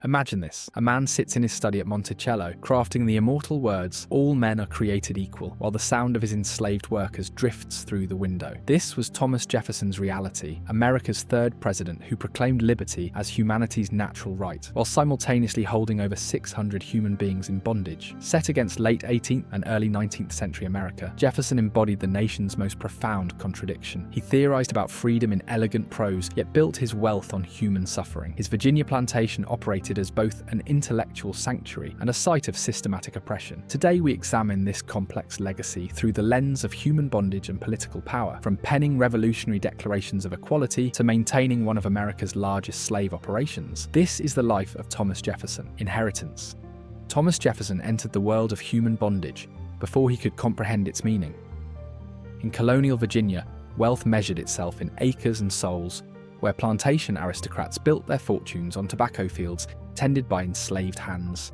Imagine this. A man sits in his study at Monticello, crafting the immortal words, "All men are created equal," while the sound of his enslaved workers drifts through the window. This was Thomas Jefferson's reality, America's third president who proclaimed liberty as humanity's natural right, while simultaneously holding over 600 human beings in bondage. Set against late 18th and early 19th century America, Jefferson embodied the nation's most profound contradiction. He theorized about freedom in elegant prose, yet built his wealth on human suffering. His Virginia plantation operated as both an intellectual sanctuary and a site of systematic oppression. Today we examine this complex legacy through the lens of human bondage and political power, from penning revolutionary declarations of equality to maintaining one of America's largest slave operations. This is the life of Thomas Jefferson. Inheritance. Thomas Jefferson entered the world of human bondage before he could comprehend its meaning. In colonial Virginia, wealth measured itself in acres and souls, where plantation aristocrats built their fortunes on tobacco fields tended by enslaved hands.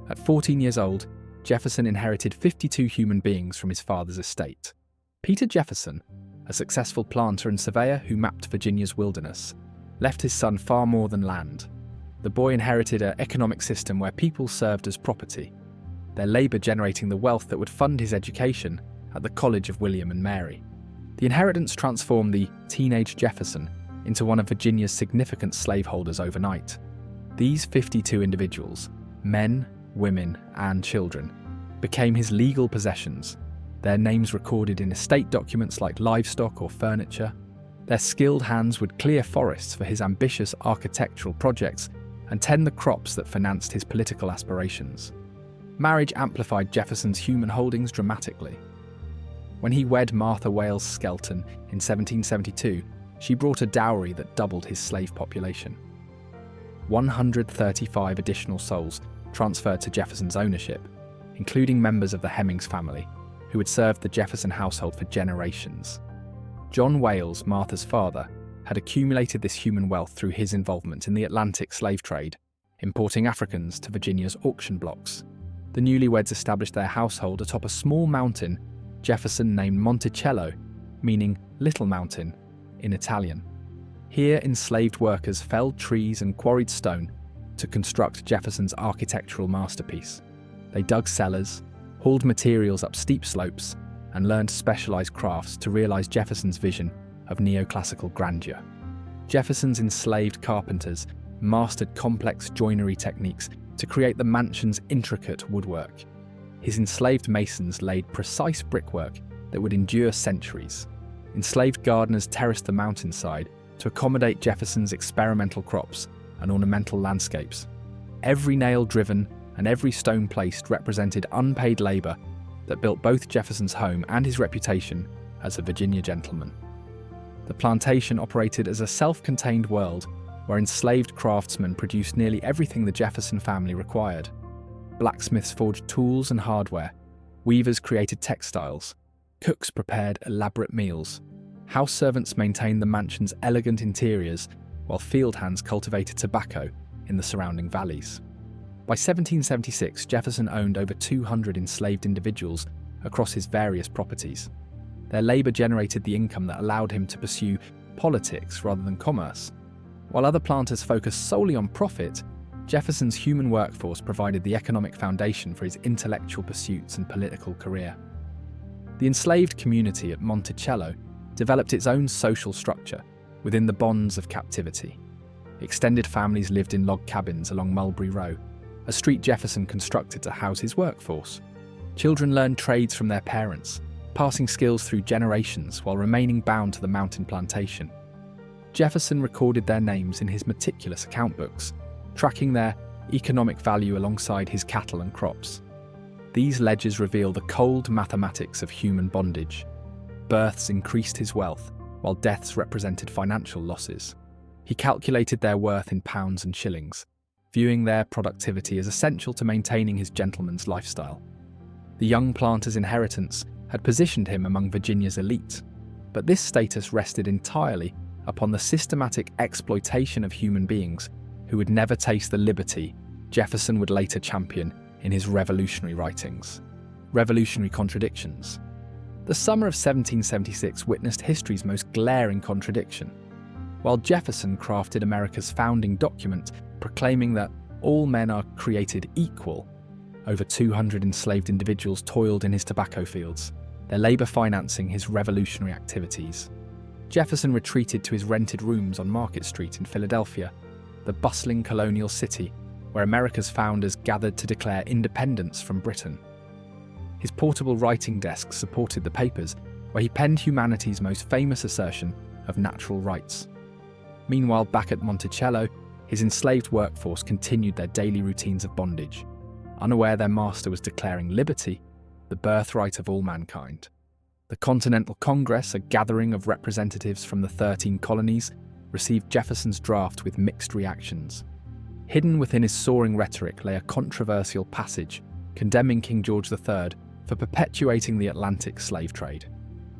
At 14 years old, Jefferson inherited 52 human beings from his father's estate. Peter Jefferson, a successful planter and surveyor who mapped Virginia's wilderness, left his son far more than land. The boy inherited an economic system where people served as property, their labour generating the wealth that would fund his education at the College of William and Mary. The inheritance transformed the teenage Jefferson into one of Virginia's significant slaveholders overnight. These 52 individuals, men, women, and children, became his legal possessions, their names recorded in estate documents like livestock or furniture. Their skilled hands would clear forests for his ambitious architectural projects and tend the crops that financed his political aspirations. Marriage amplified Jefferson's human holdings dramatically. When he wed Martha Wales Skelton in 1772, she brought a dowry that doubled his slave population. 135 additional souls transferred to Jefferson's ownership, including members of the Hemmings family, who had served the Jefferson household for generations. John Wales, Martha's father, had accumulated this human wealth through his involvement in the Atlantic slave trade, importing Africans to Virginia's auction blocks. The newlyweds established their household atop a small mountain Jefferson named Monticello, meaning Little Mountain, in Italian. Here, enslaved workers felled trees and quarried stone to construct Jefferson's architectural masterpiece. They dug cellars, hauled materials up steep slopes, and learned specialized crafts to realize Jefferson's vision of neoclassical grandeur. Jefferson's enslaved carpenters mastered complex joinery techniques to create the mansion's intricate woodwork. His enslaved masons laid precise brickwork that would endure centuries. Enslaved gardeners terraced the mountainside to accommodate Jefferson's experimental crops and ornamental landscapes. Every nail driven and every stone placed represented unpaid labour that built both Jefferson's home and his reputation as a Virginia gentleman. The plantation operated as a self-contained world where enslaved craftsmen produced nearly everything the Jefferson family required. Blacksmiths forged tools and hardware, weavers created textiles, cooks prepared elaborate meals, house servants maintained the mansion's elegant interiors, while field hands cultivated tobacco in the surrounding valleys. By 1776, Jefferson owned over 200 enslaved individuals across his various properties. Their labour generated the income that allowed him to pursue politics rather than commerce. While other planters focused solely on profit, Jefferson's human workforce provided the economic foundation for his intellectual pursuits and political career. The enslaved community at Monticello developed its own social structure within the bonds of captivity. Extended families lived in log cabins along Mulberry Row, a street Jefferson constructed to house his workforce. Children learned trades from their parents, passing skills through generations while remaining bound to the mountain plantation. Jefferson recorded their names in his meticulous account books, tracking their economic value alongside his cattle and crops. These ledgers reveal the cold mathematics of human bondage. Births increased his wealth, while deaths represented financial losses. He calculated their worth in pounds and shillings, viewing their productivity as essential to maintaining his gentleman's lifestyle. The young planter's inheritance had positioned him among Virginia's elite, but this status rested entirely upon the systematic exploitation of human beings who would never taste the liberty Jefferson would later champion in his revolutionary writings. Revolutionary contradictions. The summer of 1776 witnessed history's most glaring contradiction. While Jefferson crafted America's founding document proclaiming that all men are created equal, over 200 enslaved individuals toiled in his tobacco fields, their labour financing his revolutionary activities. Jefferson retreated to his rented rooms on Market Street in Philadelphia, the bustling colonial city where America's founders gathered to declare independence from Britain. His portable writing desk supported the papers, where he penned humanity's most famous assertion of natural rights. Meanwhile, back at Monticello, his enslaved workforce continued their daily routines of bondage, unaware their master was declaring liberty, the birthright of all mankind. The Continental Congress, a gathering of representatives from the 13 colonies, received Jefferson's draft with mixed reactions. Hidden within his soaring rhetoric lay a controversial passage condemning King George III for perpetuating the Atlantic slave trade.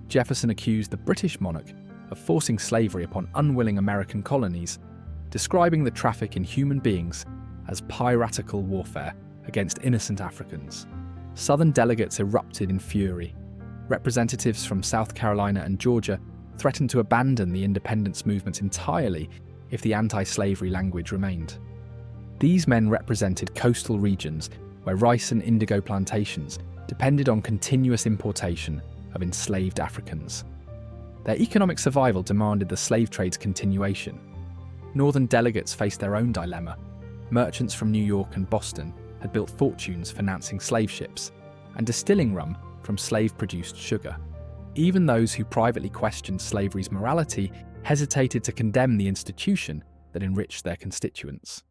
Jefferson accused the British monarch of forcing slavery upon unwilling American colonies, describing the traffic in human beings as piratical warfare against innocent Africans. Southern delegates erupted in fury. Representatives from South Carolina and Georgia threatened to abandon the independence movement entirely if the anti-slavery language remained. These men represented coastal regions where rice and indigo plantations depended on continuous importation of enslaved Africans. Their economic survival demanded the slave trade's continuation. Northern delegates faced their own dilemma. Merchants from New York and Boston had built fortunes financing slave ships and distilling rum from slave-produced sugar. Even those who privately questioned slavery's morality hesitated to condemn the institution that enriched their constituents.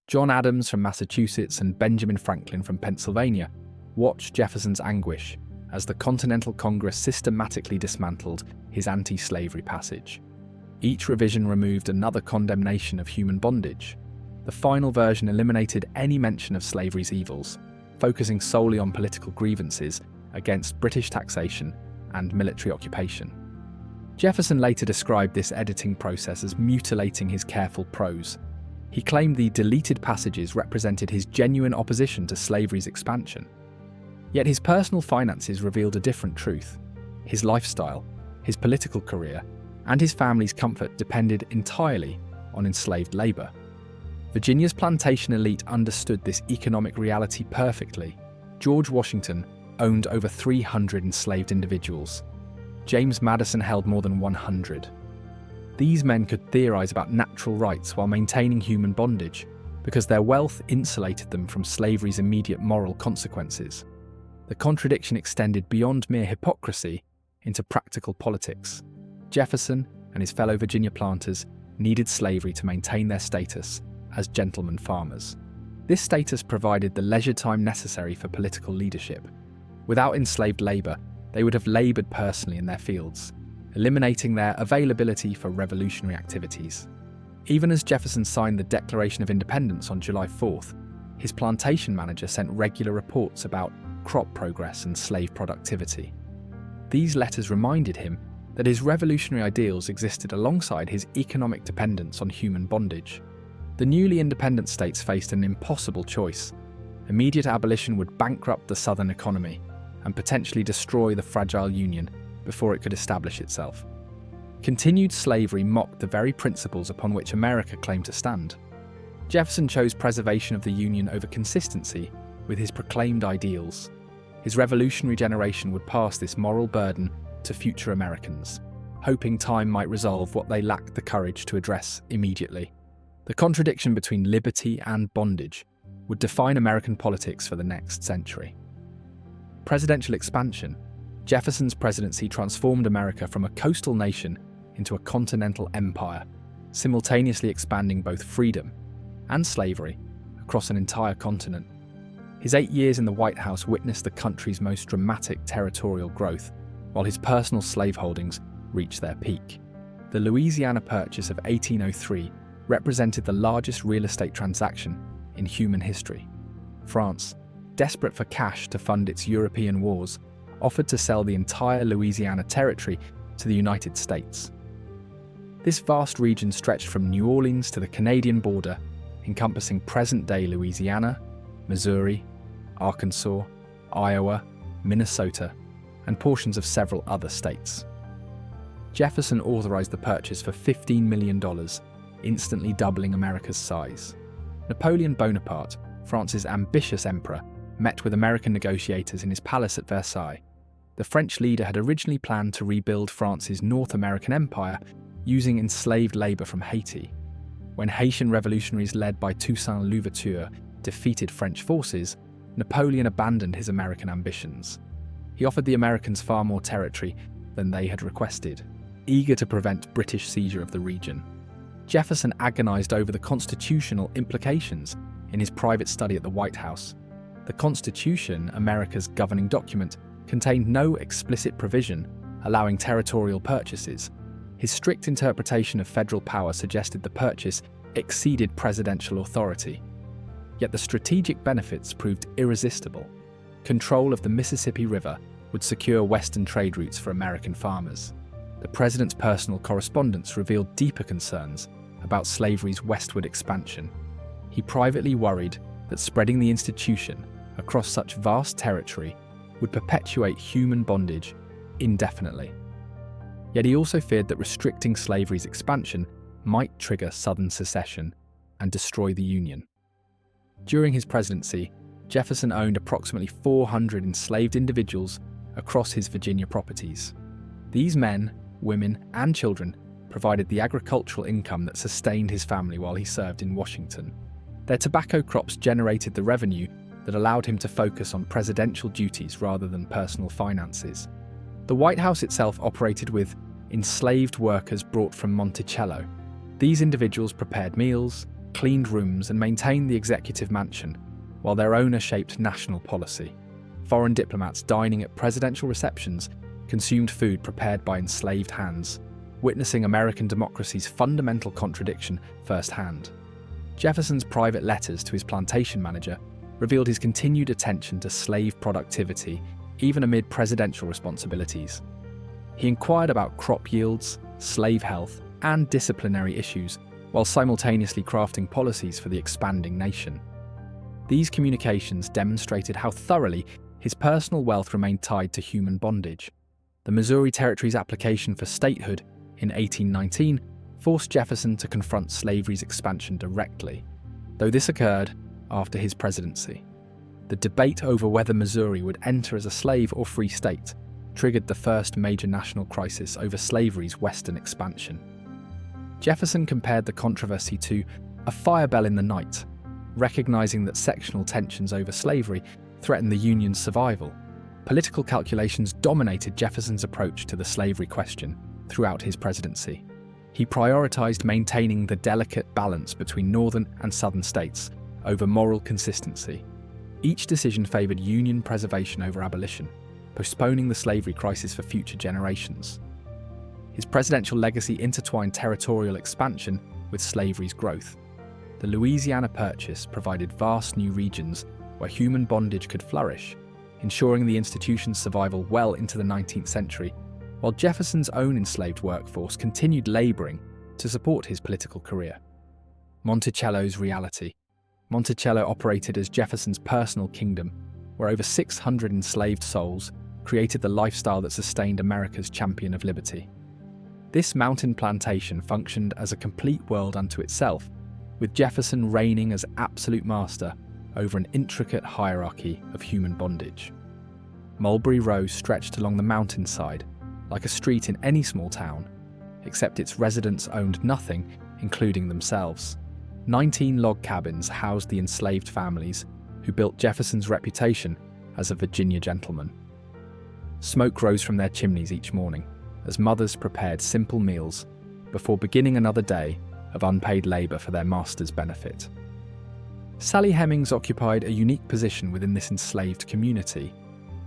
John Adams from Massachusetts and Benjamin Franklin from Pennsylvania watched Jefferson's anguish as the Continental Congress systematically dismantled his anti-slavery passage. Each revision removed another condemnation of human bondage. The final version eliminated any mention of slavery's evils, focusing solely on political grievances against British taxation and military occupation. Jefferson later described this editing process as mutilating his careful prose. He claimed the deleted passages represented his genuine opposition to slavery's expansion. Yet his personal finances revealed a different truth. His lifestyle, his political career, and his family's comfort depended entirely on enslaved labour. Virginia's plantation elite understood this economic reality perfectly. George Washington owned over 300 enslaved individuals. James Madison held more than 100. These men could theorize about natural rights while maintaining human bondage, because their wealth insulated them from slavery's immediate moral consequences. The contradiction extended beyond mere hypocrisy into practical politics. Jefferson and his fellow Virginia planters needed slavery to maintain their status as gentlemen farmers. This status provided the leisure time necessary for political leadership. Without enslaved labour, they would have laboured personally in their fields, eliminating their availability for revolutionary activities. Even as Jefferson signed the Declaration of Independence on July 4th, his plantation manager sent regular reports about crop progress and slave productivity. These letters reminded him that his revolutionary ideals existed alongside his economic dependence on human bondage. The newly independent states faced an impossible choice. Immediate abolition would bankrupt the Southern economy and potentially destroy the fragile Union before it could establish itself. Continued slavery mocked the very principles upon which America claimed to stand. Jefferson chose preservation of the Union over consistency with his proclaimed ideals. His revolutionary generation would pass this moral burden to future Americans, hoping time might resolve what they lacked the courage to address immediately. The contradiction between liberty and bondage would define American politics for the next century. Presidential expansion. Jefferson's presidency transformed America from a coastal nation into a continental empire, simultaneously expanding both freedom and slavery across an entire continent. His 8 years in the White House witnessed the country's most dramatic territorial growth, while his personal slaveholdings reached their peak. The Louisiana Purchase of 1803 represented the largest real estate transaction in human history. France, desperate for cash to fund its European wars, offered to sell the entire Louisiana territory to the United States. This vast region stretched from New Orleans to the Canadian border, encompassing present-day Louisiana, Missouri, Arkansas, Iowa, Minnesota, and portions of several other states. Jefferson authorized the purchase for $15 million, instantly doubling America's size. Napoleon Bonaparte, France's ambitious emperor, met with American negotiators in his palace at Versailles. The French leader had originally planned to rebuild France's North American empire using enslaved labour from Haiti. When Haitian revolutionaries led by Toussaint Louverture defeated French forces, Napoleon abandoned his American ambitions. He offered the Americans far more territory than they had requested, eager to prevent British seizure of the region. Jefferson agonized over the constitutional implications in his private study at the White House. The Constitution, America's governing document, contained no explicit provision allowing territorial purchases. His strict interpretation of federal power suggested the purchase exceeded presidential authority. Yet the strategic benefits proved irresistible. Control of the Mississippi River would secure Western trade routes for American farmers. The president's personal correspondence revealed deeper concerns about slavery's westward expansion. He privately worried that spreading the institution across such vast territory would perpetuate human bondage indefinitely. Yet he also feared that restricting slavery's expansion might trigger Southern secession and destroy the Union. During his presidency, Jefferson owned approximately 400 enslaved individuals across his Virginia properties. These men, women, and children provided the agricultural income that sustained his family while he served in Washington. Their tobacco crops generated the revenue that allowed him to focus on presidential duties rather than personal finances. The White House itself operated with enslaved workers brought from Monticello. These individuals prepared meals, cleaned rooms, and maintained the executive mansion, while their owner shaped national policy. Foreign diplomats dining at presidential receptions consumed food prepared by enslaved hands, witnessing American democracy's fundamental contradiction firsthand. Jefferson's private letters to his plantation manager revealed his continued attention to slave productivity, even amid presidential responsibilities. He inquired about crop yields, slave health, and disciplinary issues, while simultaneously crafting policies for the expanding nation. These communications demonstrated how thoroughly his personal wealth remained tied to human bondage. The Missouri Territory's application for statehood in 1819 forced Jefferson to confront slavery's expansion directly, though this occurred after his presidency. The debate over whether Missouri would enter as a slave or free state triggered the first major national crisis over slavery's western expansion. Jefferson compared the controversy to a fire bell in the night, recognizing that sectional tensions over slavery threatened the Union's survival. Political calculations dominated Jefferson's approach to the slavery question throughout his presidency. He prioritized maintaining the delicate balance between northern and southern states over moral consistency. Each decision favored Union preservation over abolition, postponing the slavery crisis for future generations. His presidential legacy intertwined territorial expansion with slavery's growth. The Louisiana Purchase provided vast new regions where human bondage could flourish, ensuring the institution's survival well into the 19th century, while Jefferson's own enslaved workforce continued laboring to support his political career. Monticello's reality. Monticello operated as Jefferson's personal kingdom, where over 600 enslaved souls created the lifestyle that sustained America's champion of liberty. This mountain plantation functioned as a complete world unto itself, with Jefferson reigning as absolute master over an intricate hierarchy of human bondage. Mulberry Row stretched along the mountainside, like a street in any small town, except its residents owned nothing, including themselves. 19 log cabins housed the enslaved families who built Jefferson's reputation as a Virginia gentleman. Smoke rose from their chimneys each morning as mothers prepared simple meals before beginning another day of unpaid labour for their master's benefit. Sally Hemings occupied a unique position within this enslaved community.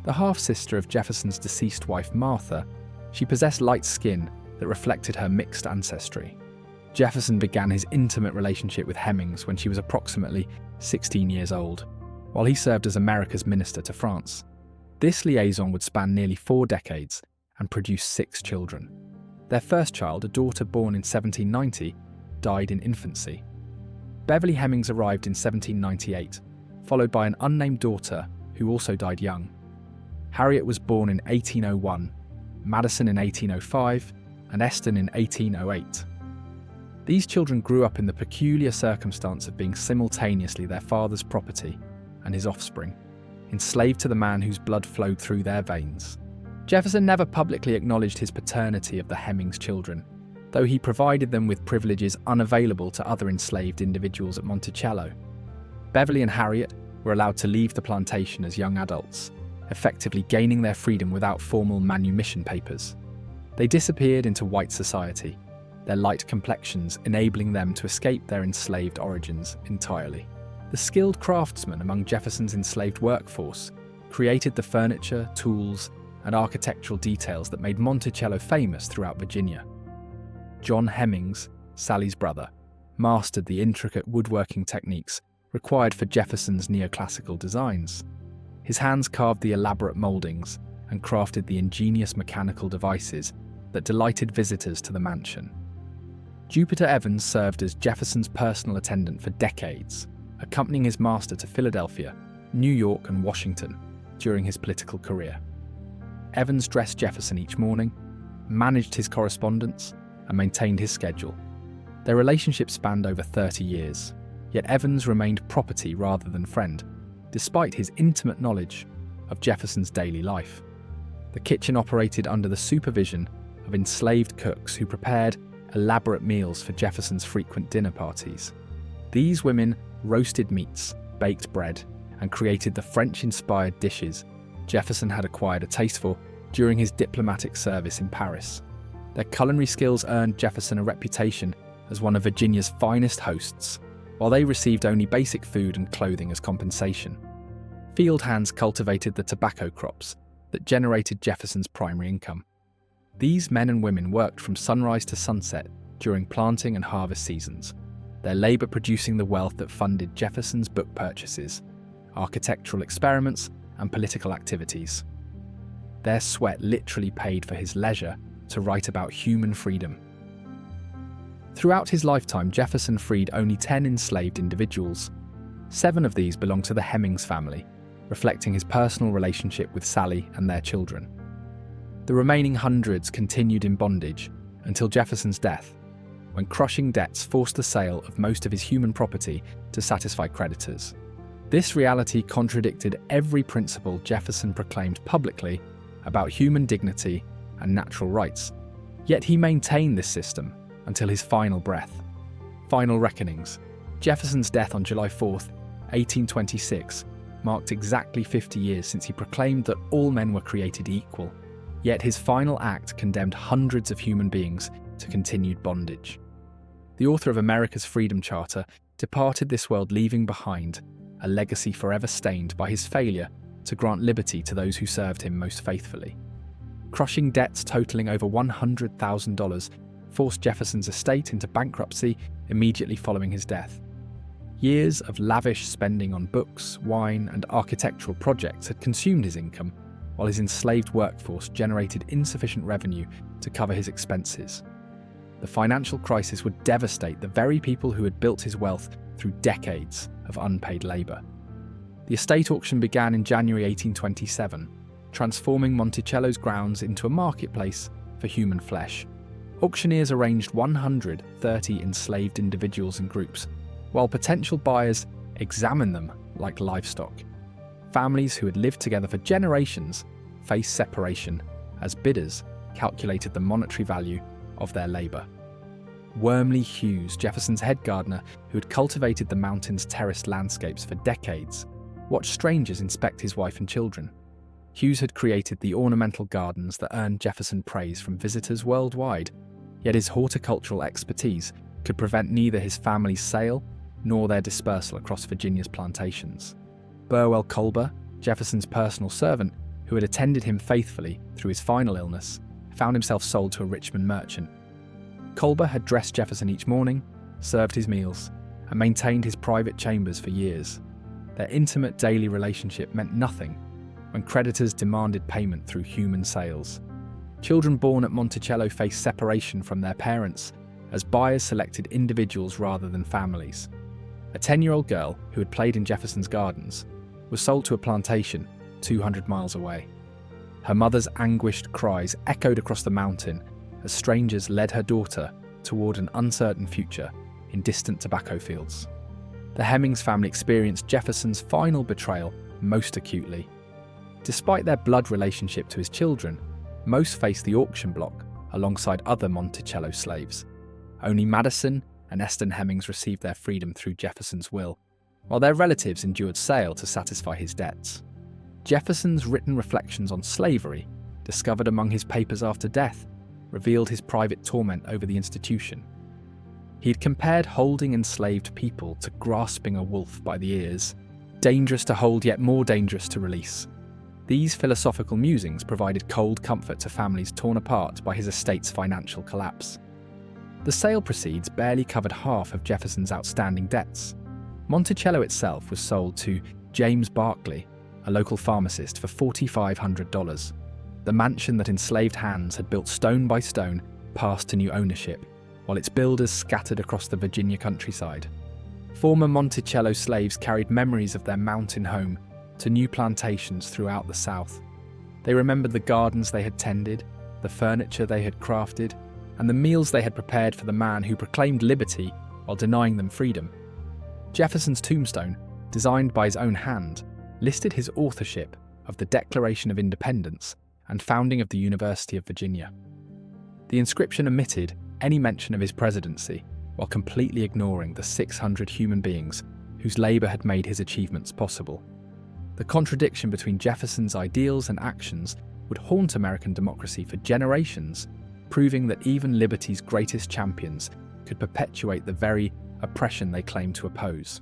The half-sister of Jefferson's deceased wife Martha, she possessed light skin that reflected her mixed ancestry. Jefferson began his intimate relationship with Hemings when she was approximately 16 years old, while he served as America's minister to France. This liaison would span nearly 4 decades and produce 6 children. Their first child, a daughter born in 1790, died in infancy. Beverly Hemings arrived in 1798, followed by an unnamed daughter who also died young. Harriet was born in 1801, Madison in 1805, and Eston in 1808. These children grew up in the peculiar circumstance of being simultaneously their father's property and his offspring, enslaved to the man whose blood flowed through their veins. Jefferson never publicly acknowledged his paternity of the Hemmings children, though he provided them with privileges unavailable to other enslaved individuals at Monticello. Beverly and Harriet were allowed to leave the plantation as young adults, effectively gaining their freedom without formal manumission papers. They disappeared into white society, their light complexions enabling them to escape their enslaved origins entirely. The skilled craftsmen among Jefferson's enslaved workforce created the furniture, tools, and architectural details that made Monticello famous throughout Virginia. John Hemmings, Sally's brother, mastered the intricate woodworking techniques required for Jefferson's neoclassical designs. His hands carved the elaborate mouldings and crafted the ingenious mechanical devices that delighted visitors to the mansion. Jupiter Evans served as Jefferson's personal attendant for decades, accompanying his master to Philadelphia, New York, and Washington during his political career. Evans dressed Jefferson each morning, managed his correspondence, and maintained his schedule. Their relationship spanned over 30 years, yet Evans remained property rather than friend, despite his intimate knowledge of Jefferson's daily life. The kitchen operated under the supervision of enslaved cooks who prepared elaborate meals for Jefferson's frequent dinner parties. These women roasted meats, baked bread, and created the French-inspired dishes Jefferson had acquired a taste for during his diplomatic service in Paris. Their culinary skills earned Jefferson a reputation as one of Virginia's finest hosts, while they received only basic food and clothing as compensation. Field hands cultivated the tobacco crops that generated Jefferson's primary income. These men and women worked from sunrise to sunset during planting and harvest seasons, their labour producing the wealth that funded Jefferson's book purchases, architectural experiments, and political activities. Their sweat literally paid for his leisure to write about human freedom. Throughout his lifetime, Jefferson freed only 10 enslaved individuals. 7 of these belonged to the Hemmings family, reflecting his personal relationship with Sally and their children. The remaining hundreds continued in bondage until Jefferson's death, when crushing debts forced the sale of most of his human property to satisfy creditors. This reality contradicted every principle Jefferson proclaimed publicly about human dignity and natural rights, yet he maintained this system until his final breath. Final reckonings. Jefferson's death on July 4th, 1826, marked exactly 50 years since he proclaimed that all men were created equal, yet his final act condemned hundreds of human beings to continued bondage. The author of America's Freedom Charter departed this world, leaving behind a legacy forever stained by his failure to grant liberty to those who served him most faithfully. Crushing debts totaling over $100,000 forced Jefferson's estate into bankruptcy immediately following his death. Years of lavish spending on books, wine, and architectural projects had consumed his income, while his enslaved workforce generated insufficient revenue to cover his expenses. The financial crisis would devastate the very people who had built his wealth through decades of unpaid labour. The estate auction began in January 1827, transforming Monticello's grounds into a marketplace for human flesh. Auctioneers arranged 130 enslaved individuals and groups, while potential buyers examined them like livestock. Families who had lived together for generations faced separation as bidders calculated the monetary value of their labour. Wormley Hughes, Jefferson's head gardener who had cultivated the mountain's terraced landscapes for decades, watched strangers inspect his wife and children. Hughes had created the ornamental gardens that earned Jefferson praise from visitors worldwide, yet his horticultural expertise could prevent neither his family's sale nor their dispersal across Virginia's plantations. Burwell Colber, Jefferson's personal servant, who had attended him faithfully through his final illness, found himself sold to a Richmond merchant. Colber had dressed Jefferson each morning, served his meals, and maintained his private chambers for years. Their intimate daily relationship meant nothing when creditors demanded payment through human sales. Children born at Monticello faced separation from their parents as buyers selected individuals rather than families. A 10-year-old girl who had played in Jefferson's gardens was sold to a plantation 200 miles away. Her mother's anguished cries echoed across the mountain as strangers led her daughter toward an uncertain future in distant tobacco fields. The Hemmings family experienced Jefferson's final betrayal most acutely. Despite their blood relationship to his children, most faced the auction block alongside other Monticello slaves. Only Madison and Eston Hemmings received their freedom through Jefferson's will, while their relatives endured sale to satisfy his debts. Jefferson's written reflections on slavery, discovered among his papers after death, revealed his private torment over the institution. He had compared holding enslaved people to grasping a wolf by the ears, dangerous to hold yet more dangerous to release. These philosophical musings provided cold comfort to families torn apart by his estate's financial collapse. The sale proceeds barely covered half of Jefferson's outstanding debts. Monticello itself was sold to James Barkley, a local pharmacist, for $4,500. The mansion that enslaved hands had built stone by stone passed to new ownership, while its builders scattered across the Virginia countryside. Former Monticello slaves carried memories of their mountain home to new plantations throughout the South. They remembered the gardens they had tended, the furniture they had crafted, and the meals they had prepared for the man who proclaimed liberty while denying them freedom. Jefferson's tombstone, designed by his own hand, listed his authorship of the Declaration of Independence and founding of the University of Virginia. The inscription omitted any mention of his presidency, while completely ignoring the 600 human beings whose labour had made his achievements possible. The contradiction between Jefferson's ideals and actions would haunt American democracy for generations, proving that even liberty's greatest champions could perpetuate the very oppression they claimed to oppose.